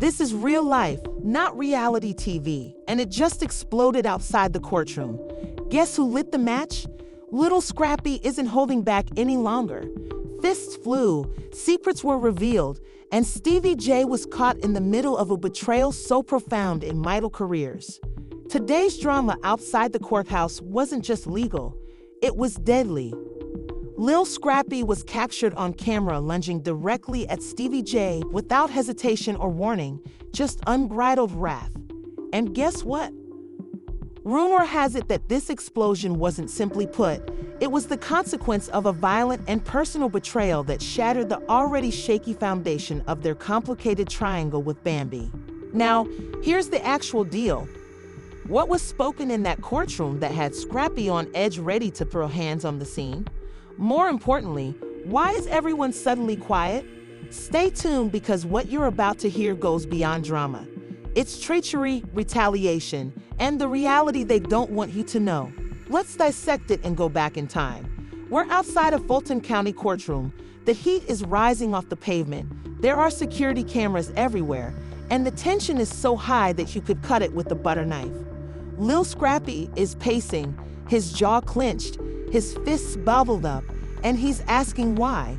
This is real life, not reality TV, and it just exploded outside the courtroom. Guess who lit the match? Lil Scrappy isn't holding back any longer. Fists flew, secrets were revealed, and Stevie J was caught in the middle of a betrayal so profound it might careers. Today's drama outside the courthouse wasn't just legal, it was deadly. Lil Scrappy was captured on camera lunging directly at Stevie J without hesitation or warning, just unbridled wrath. And guess what? Rumor has it that this explosion wasn't simply put, it was the consequence of a violent and personal betrayal that shattered the already shaky foundation of their complicated triangle with Bambi. Now, here's the actual deal. What was spoken in that courtroom that had Scrappy on edge ready to throw hands on the scene? More importantly, why is everyone suddenly quiet? Stay tuned because what you're about to hear goes beyond drama. It's treachery, retaliation, and the reality they don't want you to know. Let's dissect it and go back in time. We're outside a Fulton County courtroom. The heat is rising off the pavement. There are security cameras everywhere, and the tension is so high that you could cut it with a butter knife. Lil Scrappy is pacing, his jaw clenched, his fists bubbled up, and he's asking why.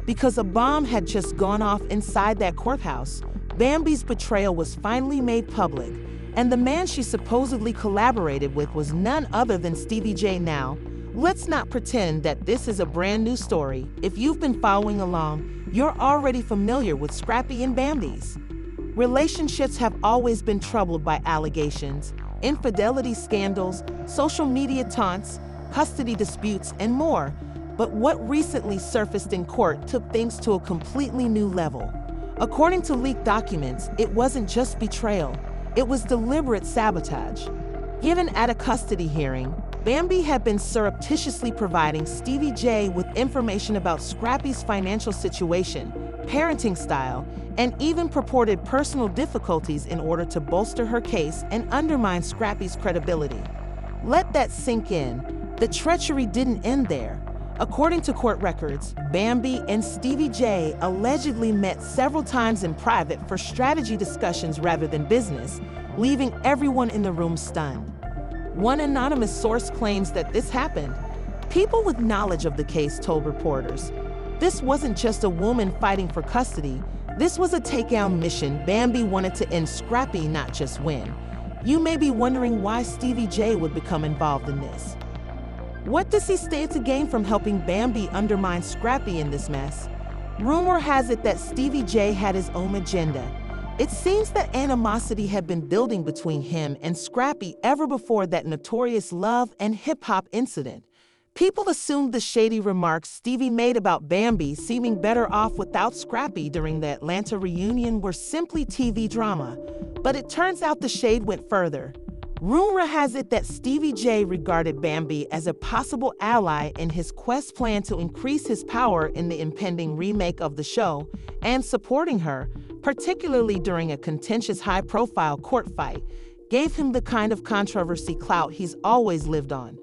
Because a bomb had just gone off inside that courthouse, Bambi's betrayal was finally made public, and the man she supposedly collaborated with was none other than Stevie J. Now, let's not pretend that this is a brand new story. If you've been following along, you're already familiar with Scrappy and Bambi's. Relationships have always been troubled by allegations, infidelity scandals, social media taunts, custody disputes, and more. But what recently surfaced in court took things to a completely new level. According to leaked documents, it wasn't just betrayal, it was deliberate sabotage. Given at a custody hearing, Bambi had been surreptitiously providing Stevie J with information about Scrappy's financial situation, parenting style, and even purported personal difficulties in order to bolster her case and undermine Scrappy's credibility. Let that sink in. The treachery didn't end there. According to court records, Bambi and Stevie J allegedly met several times in private for strategy discussions rather than business, leaving everyone in the room stunned. One anonymous source claims that this happened. People with knowledge of the case told reporters, this wasn't just a woman fighting for custody, this was a takedown mission. Bambi wanted to end Scrappy, not just win. You may be wondering why Stevie J would become involved in this. What does he stand to gain from helping Bambi undermine Scrappy in this mess? Rumor has it that Stevie J had his own agenda. It seems that animosity had been building between him and Scrappy ever before that notorious love and hip-hop incident. People assumed the shady remarks Stevie made about Bambi seeming better off without Scrappy during the Atlanta reunion were simply TV drama. But it turns out the shade went further. Rumor has it that Stevie J regarded Bambi as a possible ally in his quest plan to increase his power in the impending remake of the show, and supporting her, particularly during a contentious high-profile court fight, gave him the kind of controversy clout he's always lived on.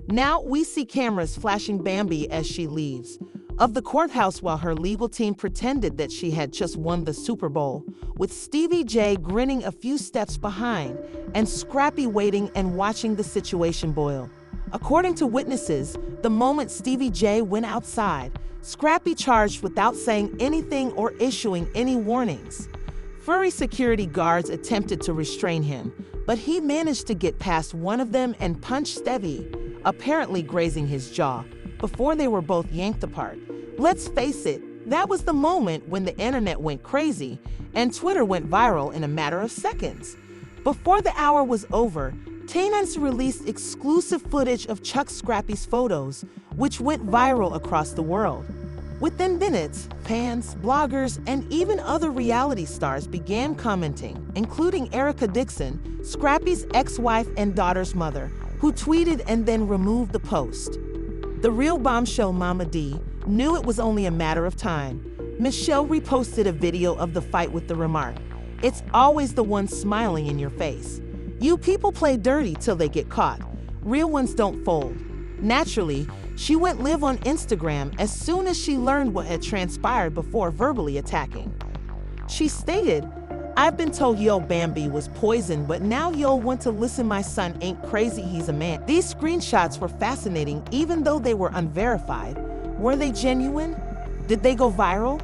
Now we see cameras flashing Bambi as she leaves of the courthouse while her legal team pretended that she had just won the Super Bowl, with Stevie J grinning a few steps behind and Scrappy waiting and watching the situation boil. According to witnesses, the moment Stevie J went outside, Scrappy charged without saying anything or issuing any warnings. Furry security guards attempted to restrain him, but he managed to get past one of them and punch Stevie, apparently grazing his jaw, before they were both yanked apart. Let's face it, that was the moment when the internet went crazy and Twitter went viral in a matter of seconds. Before the hour was over, TNN's released exclusive footage of Chuck Scrappy's photos, which went viral across the world. Within minutes, fans, bloggers, and even other reality stars began commenting, including Erica Dixon, Scrappy's ex-wife and daughter's mother, who tweeted and then removed the post. The real bombshell Mama D knew it was only a matter of time. Michelle reposted a video of the fight with the remark, "It's always the one smiling in your face. You people play dirty till they get caught. Real ones don't fold." Naturally, she went live on Instagram as soon as she learned what had transpired before verbally attacking. She stated, I've been told yo Bambi was poisoned, but now yo want to listen my son ain't crazy, he's a man. These screenshots were fascinating even though they were unverified. Were they genuine? Did they go viral?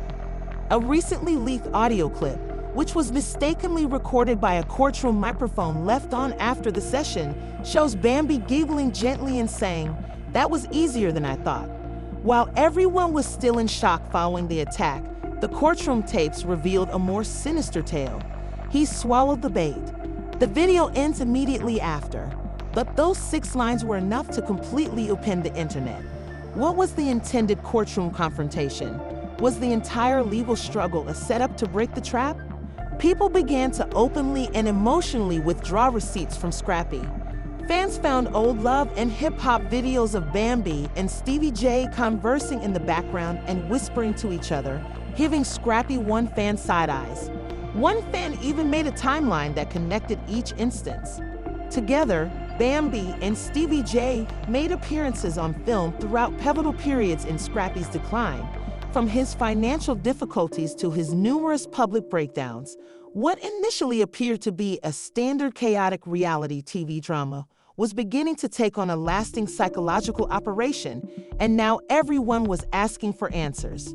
A recently leaked audio clip, which was mistakenly recorded by a courtroom microphone left on after the session, shows Bambi giggling gently and saying, "That was easier than I thought." While everyone was still in shock following the attack, the courtroom tapes revealed a more sinister tale. He swallowed the bait. The video ends immediately after, but those 6 lines were enough to completely upend the internet. What was the intended courtroom confrontation? Was the entire legal struggle a setup to break the trap? People began to openly and emotionally withdraw receipts from Scrappy. Fans found old love and hip-hop videos of Bambi and Stevie J conversing in the background and whispering to each other, giving Scrappy one fan side eyes. One fan even made a timeline that connected each instance. Together, Bambi and Stevie J made appearances on film throughout pivotal periods in Scrappy's decline. From his financial difficulties to his numerous public breakdowns, what initially appeared to be a standard chaotic reality TV drama was beginning to take on a lasting psychological operation, and now everyone was asking for answers.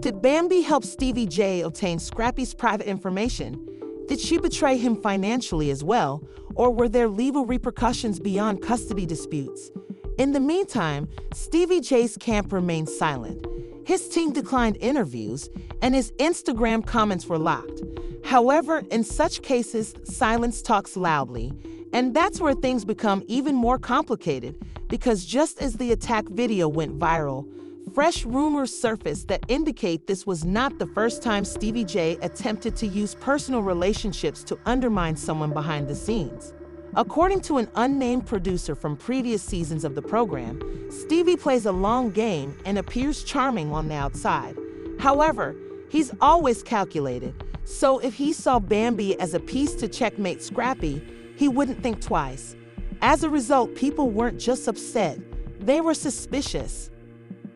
Did Bambi help Stevie J obtain Scrappy's private information? Did she betray him financially as well, or were there legal repercussions beyond custody disputes? In the meantime, Stevie J's camp remained silent. His team declined interviews, and his Instagram comments were locked. However, in such cases, silence talks loudly, and that's where things become even more complicated, because just as the attack video went viral, fresh rumors surfaced that indicate this was not the first time Stevie J attempted to use personal relationships to undermine someone behind the scenes. According to an unnamed producer from previous seasons of the program, Stevie plays a long game and appears charming on the outside. However, he's always calculated, so if he saw Bambi as a piece to checkmate Scrappy, he wouldn't think twice. As a result, people weren't just upset, they were suspicious.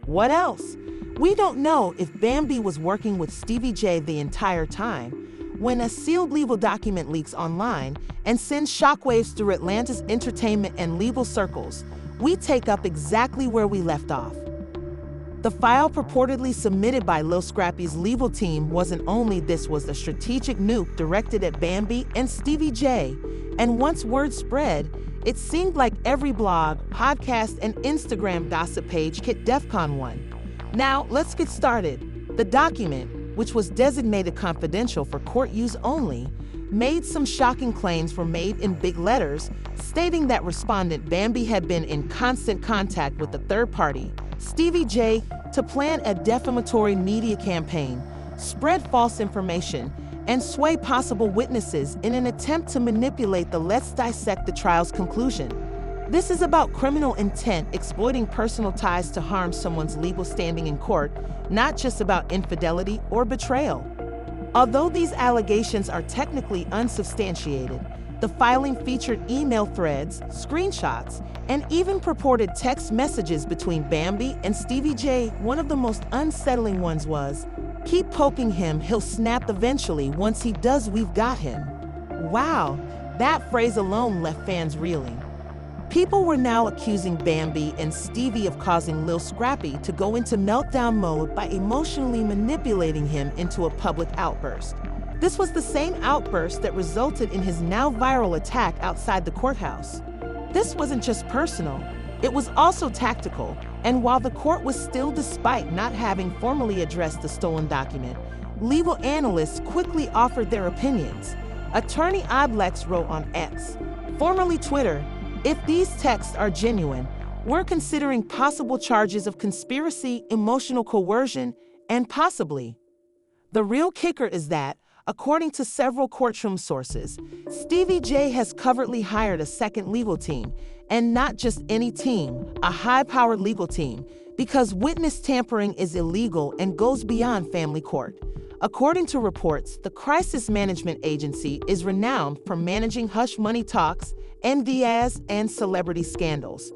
What else? We don't know if Bambi was working with Stevie J the entire time. When a sealed legal document leaks online and sends shockwaves through Atlanta's entertainment and legal circles, we take up exactly where we left off. The file purportedly submitted by Lil Scrappy's legal team wasn't only this was a strategic nuke directed at Bambi and Stevie J, and once word spread, it seemed like every blog, podcast, and Instagram gossip page hit DEFCON 1. Now, let's get started. The document, which was designated confidential for court use only, made some shocking claims were made in big letters, stating that respondent Bambi had been in constant contact with the third party, Stevie J, to plan a defamatory media campaign, spread false information, and sway possible witnesses in an attempt to manipulate the Let's Dissect the Trial's conclusion. This is about criminal intent exploiting personal ties to harm someone's legal standing in court, not just about infidelity or betrayal. Although these allegations are technically unsubstantiated, the filing featured email threads, screenshots, and even purported text messages between Bambi and Stevie J. One of the most unsettling ones was, "Keep poking him, he'll snap eventually. Once he does, we've got him." Wow, that phrase alone left fans reeling. People were now accusing Bambi and Stevie of causing Lil Scrappy to go into meltdown mode by emotionally manipulating him into a public outburst. This was the same outburst that resulted in his now viral attack outside the courthouse. This wasn't just personal, it was also tactical, and while the court was still despite not having formally addressed the stolen document, legal analysts quickly offered their opinions. Attorney Oblex wrote on X, formerly Twitter, "If these texts are genuine, we're considering possible charges of conspiracy, emotional coercion, and possibly." The real kicker is that, according to several courtroom sources, Stevie J has covertly hired a second legal team, and not just any team, a high-powered legal team, because witness tampering is illegal and goes beyond family court. According to reports, the crisis management agency is renowned for managing hush money talks, NDAs, and celebrity scandals.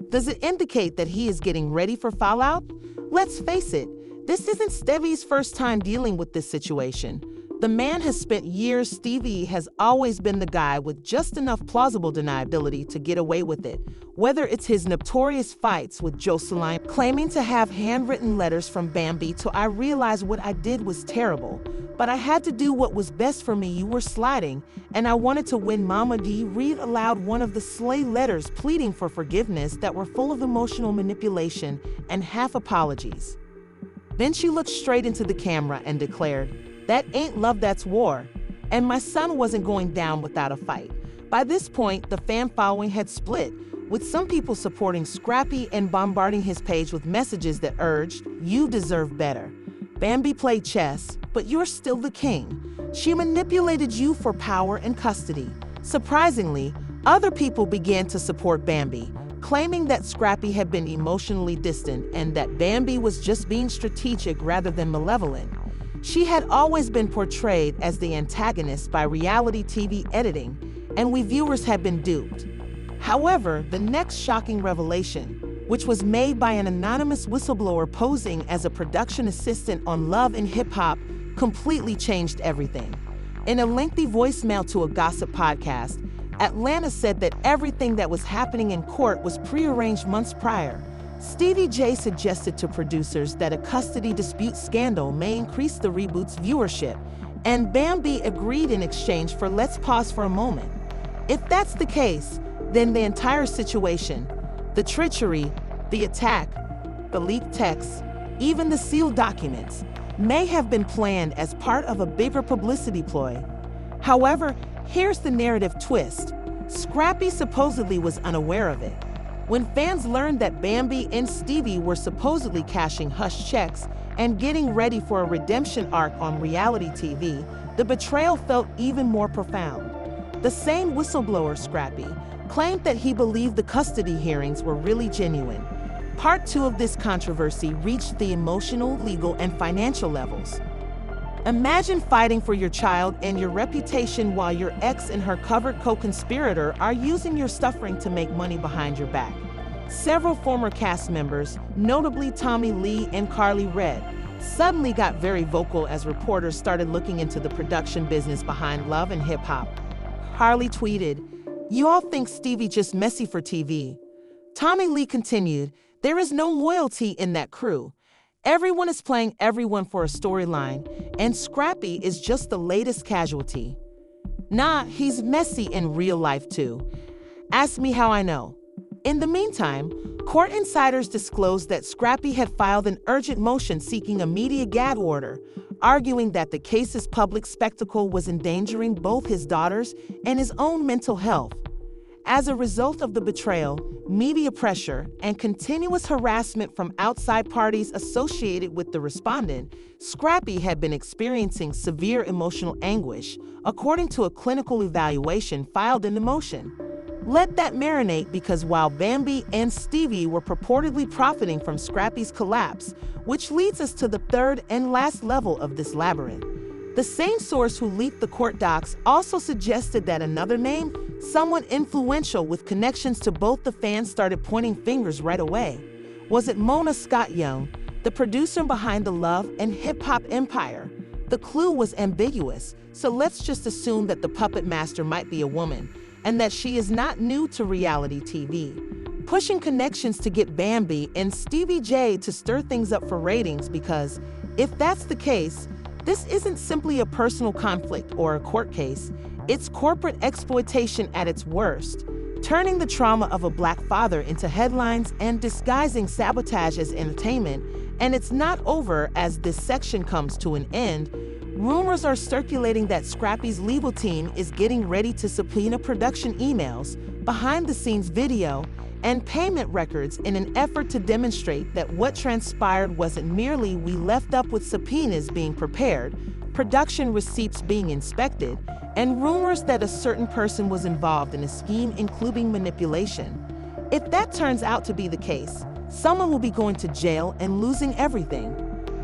Does it indicate that he is getting ready for fallout? Let's face it, this isn't Stevie's first time dealing with this situation. The man has spent years. Stevie has always been the guy with just enough plausible deniability to get away with it, whether it's his notorious fights with Jocelyn, claiming to have handwritten letters from Bambi to "I realized what I did was terrible, but I had to do what was best for me. You were sliding, and I wanted to win." Mama D read aloud one of the slay letters pleading for forgiveness that were full of emotional manipulation and half apologies. Then she looked straight into the camera and declared, "That ain't love, that's war. And my son wasn't going down without a fight." By this point, the fan following had split, with some people supporting Scrappy and bombarding his page with messages that urged, "You deserve better. Bambi played chess, but you're still the king. She manipulated you for power and custody." Surprisingly, other people began to support Bambi, claiming that Scrappy had been emotionally distant and that Bambi was just being strategic rather than malevolent. She had always been portrayed as the antagonist by reality TV editing, and we viewers had been duped. However, the next shocking revelation, which was made by an anonymous whistleblower posing as a production assistant on Love and Hip Hop, completely changed everything. In a lengthy voicemail to a gossip podcast, Atlanta said that everything that was happening in court was prearranged months prior. Stevie J suggested to producers that a custody dispute scandal may increase the reboot's viewership, and Bambi agreed in exchange for "Let's pause for a moment." If that's the case, then the entire situation, the treachery, the attack, the leaked texts, even the sealed documents, may have been planned as part of a bigger publicity ploy. However, here's the narrative twist. Scrappy supposedly was unaware of it. When fans learned that Bambi and Stevie were supposedly cashing hush checks and getting ready for a redemption arc on reality TV, the betrayal felt even more profound. The same whistleblower, Scrappy, claimed that he believed the custody hearings were really genuine. Part 2 of this controversy reached the emotional, legal, and financial levels. Imagine fighting for your child and your reputation while your ex and her covert co-conspirator are using your suffering to make money behind your back. Several former cast members, notably Tommy Lee and Carly Redd, suddenly got very vocal as reporters started looking into the production business behind Love and Hip Hop. Carly tweeted, "You all think Stevie just messy for TV." Tommy Lee continued, "There is no loyalty in that crew. Everyone is playing everyone for a storyline, and Scrappy is just the latest casualty. Nah, he's messy in real life too. Ask me how I know." In the meantime, court insiders disclosed that Scrappy had filed an urgent motion seeking a media gag order, arguing that the case's public spectacle was endangering both his daughters and his own mental health. As a result of the betrayal, media pressure, and continuous harassment from outside parties associated with the respondent, Scrappy had been experiencing severe emotional anguish, according to a clinical evaluation filed in the motion. Let that marinate, because while Bambi and Stevie were purportedly profiting from Scrappy's collapse, which leads us to the third and last level of this labyrinth. The same source who leaked the court docs also suggested that another name, someone influential with connections to both the fans, started pointing fingers right away. Was it Mona Scott Young, the producer behind the Love and Hip Hop empire? The clue was ambiguous, so let's just assume that the puppet master might be a woman, and that she is not new to reality TV, pushing connections to get Bambi and Stevie J to stir things up for ratings, because if that's the case, this isn't simply a personal conflict or a court case, it's corporate exploitation at its worst, turning the trauma of a Black father into headlines and disguising sabotage as entertainment. And it's not over as this section comes to an end. Rumors are circulating that Scrappy's legal team is getting ready to subpoena production emails, behind-the-scenes video, and payment records in an effort to demonstrate that what transpired wasn't merely "we left up with subpoenas being prepared," production receipts being inspected, and rumors that a certain person was involved in a scheme including manipulation. If that turns out to be the case, someone will be going to jail and losing everything.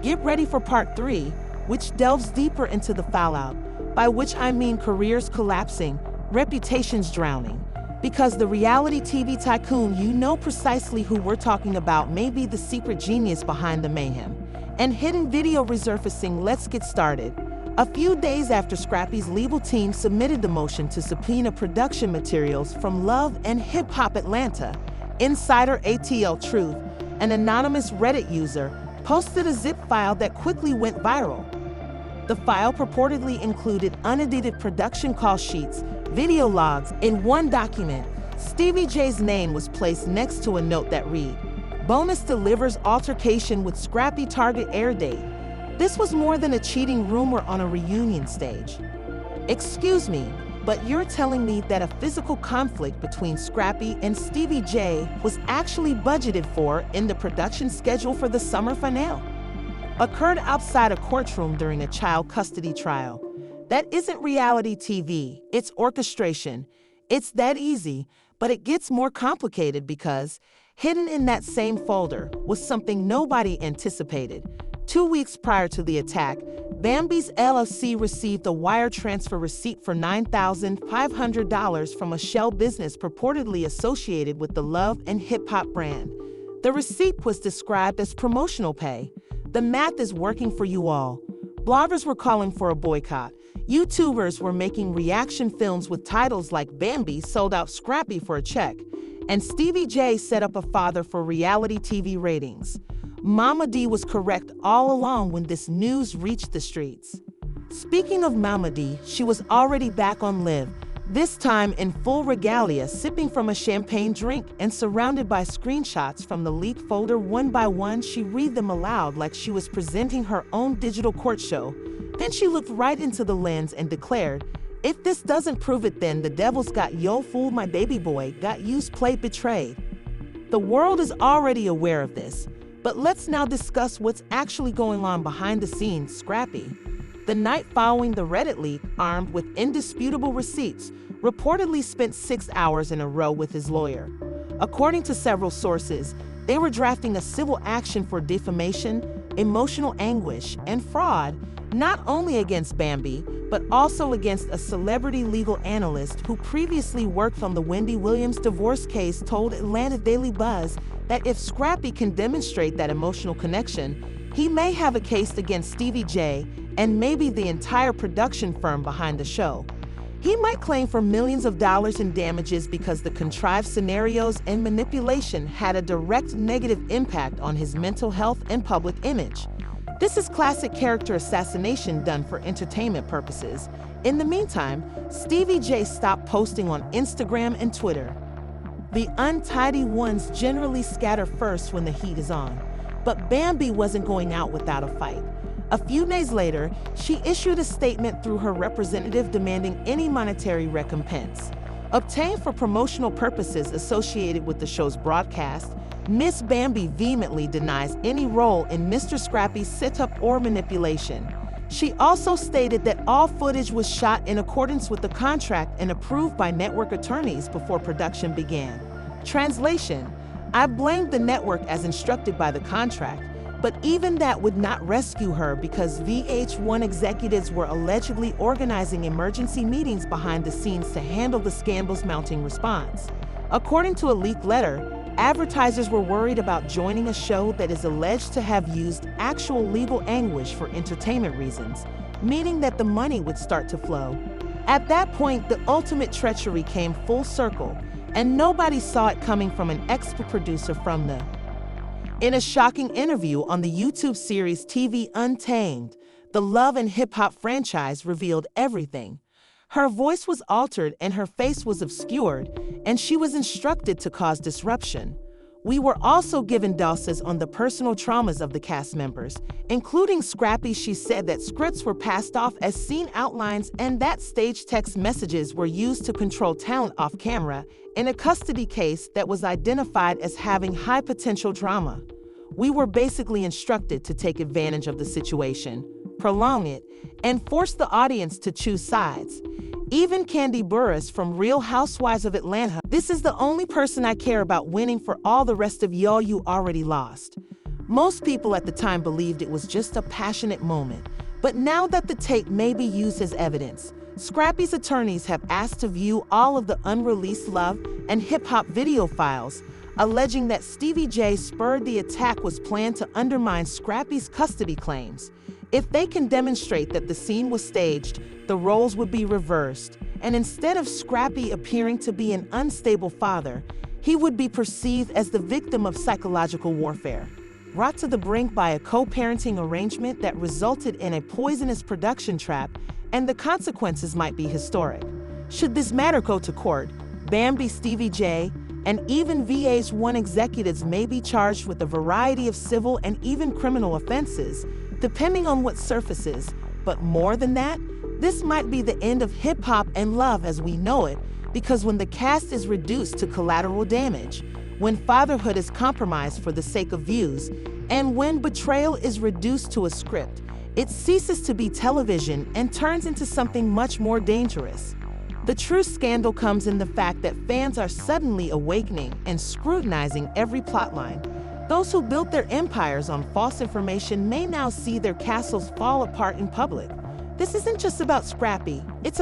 Get ready for part 3, which delves deeper into the fallout, by which I mean careers collapsing, reputations drowning. Because the reality TV tycoon, you know precisely who we're talking about, may be the secret genius behind the mayhem. And hidden video resurfacing. Let's get started. A few days after Scrappy's legal team submitted the motion to subpoena production materials from Love and Hip Hop Atlanta, insider ATL Truth, an anonymous Reddit user, posted a zip file that quickly went viral. The file purportedly included unedited production call sheets, video logs. In one document, Stevie J's name was placed next to a note that read, "Bonus delivers altercation with Scrappy target air date." This was more than a cheating rumor on a reunion stage. Excuse me, but you're telling me that a physical conflict between Scrappy and Stevie J was actually budgeted for in the production schedule for the summer finale? Occurred outside a courtroom during a child custody trial. That isn't reality TV, it's orchestration. It's that easy, but it gets more complicated because hidden in that same folder was something nobody anticipated. 2 weeks prior to the attack, Bambi's LLC received a wire transfer receipt for $9,500 from a shell business purportedly associated with the Love and Hip Hop brand. The receipt was described as promotional pay. The math is working for you all. Bloggers were calling for a boycott. YouTubers were making reaction films with titles like "Bambi sold out Scrappy for a check," and Stevie J set up a father for reality TV ratings. Mama D was correct all along when this news reached the streets. Speaking of Mama D, she was already back on Live, this time in full regalia, sipping from a champagne drink and surrounded by screenshots from the leaked folder. One by one, she read them aloud like she was presenting her own digital court show. Then she looked right into the lens and declared, "If this doesn't prove it, then the devil's got yo fooled my baby boy, got used, played, betrayed." The world is already aware of this. But let's now discuss what's actually going on behind the scenes. Scrappy, the night following the Reddit leak, armed with indisputable receipts, reportedly spent 6 hours in a row with his lawyer. According to several sources, they were drafting a civil action for defamation, emotional anguish, and fraud, not only against Bambi, but also against a celebrity legal analyst who previously worked on the Wendy Williams divorce case. Told Atlanta Daily Buzz that if Scrappy can demonstrate that emotional connection, he may have a case against Stevie J and maybe the entire production firm behind the show. He might claim for millions of dollars in damages because the contrived scenarios and manipulation had a direct negative impact on his mental health and public image. This is classic character assassination done for entertainment purposes. In the meantime, Stevie J stopped posting on Instagram and Twitter. The untidy ones generally scatter first when the heat is on. But Bambi wasn't going out without a fight. A few days later, she issued a statement through her representative demanding any monetary recompense obtained for promotional purposes associated with the show's broadcast. Miss Bambi vehemently denies any role in Mr. Scrappy's setup or manipulation. She also stated that all footage was shot in accordance with the contract and approved by network attorneys before production began. Translation: I blamed the network as instructed by the contract, but even that would not rescue her because VH1 executives were allegedly organizing emergency meetings behind the scenes to handle the scandal's mounting response. According to a leaked letter, advertisers were worried about joining a show that is alleged to have used actual legal anguish for entertainment reasons, meaning that the money would start to flow. At that point, the ultimate treachery came full circle, and nobody saw it coming from an expert producer from the. In a shocking interview on the YouTube series TV Untamed, the Love and Hip Hop franchise revealed everything. Her voice was altered and her face was obscured, and she was instructed to cause disruption. We were also given doses on the personal traumas of the cast members, including Scrappy. She said that scripts were passed off as scene outlines and that stage text messages were used to control talent off camera in a custody case that was identified as having high potential drama. We were basically instructed to take advantage of the situation, prolong it, and force the audience to choose sides. Even Kandi Burruss from Real Housewives of Atlanta, "This is the only person I care about winning. For all the rest of y'all, you already lost." Most people at the time believed it was just a passionate moment, but now that the tape may be used as evidence, Scrappy's attorneys have asked to view all of the unreleased Love and Hip Hop video files, alleging that Stevie J spurred the attack was planned to undermine Scrappy's custody claims. If they can demonstrate that the scene was staged, the roles would be reversed, and instead of Scrappy appearing to be an unstable father, he would be perceived as the victim of psychological warfare, brought to the brink by a co-parenting arrangement that resulted in a poisonous production trap, and the consequences might be historic. Should this matter go to court, Bambi, Stevie J, and even VH1 executives may be charged with a variety of civil and even criminal offenses, depending on what surfaces. But more than that, this might be the end of hip-hop and love as we know it, because when the cast is reduced to collateral damage, when fatherhood is compromised for the sake of views, and when betrayal is reduced to a script, it ceases to be television and turns into something much more dangerous. The true scandal comes in the fact that fans are suddenly awakening and scrutinizing every plotline. Those who built their empires on false information may now see their castles fall apart in public. This isn't just about Scrappy, it's